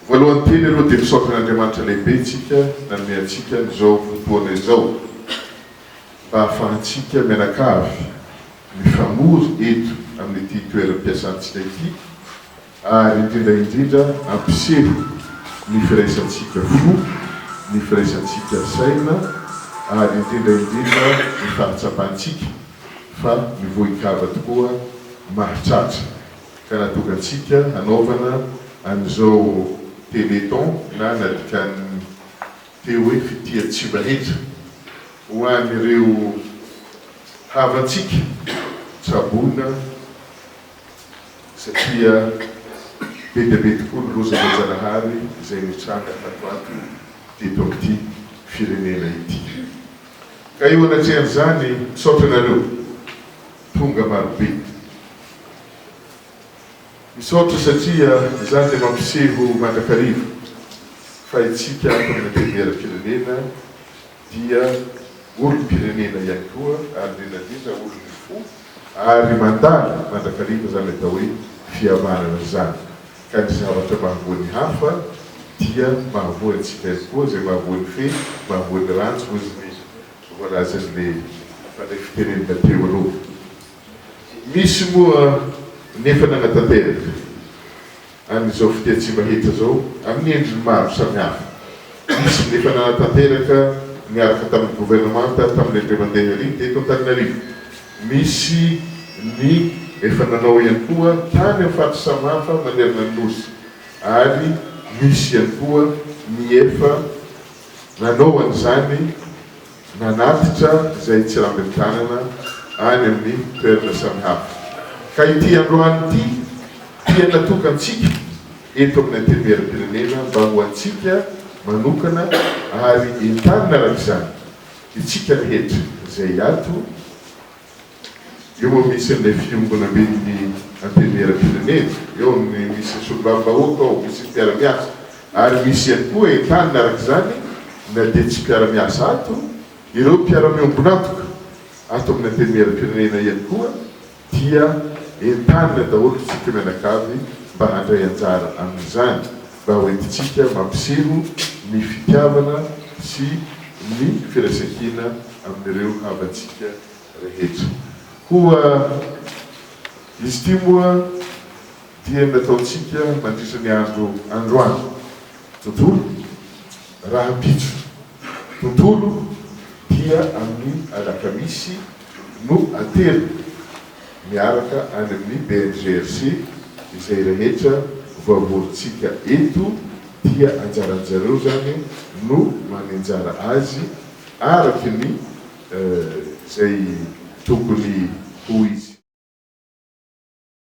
voalohany teny aloha dia misaotran'Andriamanitra lehibe tsika nanome antsika n'izao fotoana izao mba ahafahantsika mianakavy mifamory eto amin'ity toeram-piasantsika ity ary indrindra ampiseho ny firaisantsika fo, ny firaisantsika saina ary indrindra ny fahatsapantsika fa mivoikava tokoa mahitratra ka natokantsika hanaovana an'izao téléthon na nadikan'ny teo hoe fitiatsiba rehetra ho an'ireo havantsika tsabona satria be dia be tokoa ny rozajanahary izay nitranga tatoato teto amin'ity firenena ity. Ka eo anatrehan'izany misaotranareo tonga marobe. Misaotra satria izany dia mampiseho mandrakariva fa itsika amin'ny premiera-pirenena dia olom-pirenena ihany koa ary indrindra olony fo ary mandala mandrakariva izany atao hoe fihavanana izany. Ka ny zavatra mahavoan'ny hafa dia mahavoa antsika ihany koa izay mahavoan'ny fe, mahavoan'ny rantso ozy ny voalazan'le fanday fitenenina teo aloha. Misy moa nefa nanatanteraka an'izao fitiatsiba rehetra zao amin'ny endriny maro samihafa. Misy nefa nanatanteraka miaraka tamin'ny gouvernemanta tamin'ny Andry mandeha ery teto Antananarivo. Misy ny efa nanao ihany koa tany amin'ny faritra samihafa manerana ny nosy ary misy ihany koa ny efa nanao an'izany nanatitra izay tsy ramby ny tanana any amin'ny toerana samihafa. Ka ity androany ity dia natokantsika eto amin'ny antenimieram-pirenena mba ho antsika manokana ary entanina araka izany itsika rehetra izay ato eo misy an'ilay fiombona amin'ny antenimieram-pirenena, eo amin'ny misy solombavam-bahoaka ao, misy mpiara-miasa ary misy ihany koa entanina araka izany na dia tsy mpiara-miasa ato, ireo mpiara-miombonatoka ato amin'ny antenimieram-pirenena ihany koa dia entanina daholo tsika mianakavy mba handray anjara amin'izany mba hoentitsika mampiseho ny fitiavana sy ny firaisan-kina amin'ireo havantsika rehetra. Koa izy ity moa dia nataontsika mandritra ny androany tontolo rahampitso. Tontolo dia amin'ny alakamisy no atelo miaraka any amin'ny BNGRC izay rehetra voavorintsika eto dia anjaranjareo zany no manenjara azy araky ny izay tokony ho izy.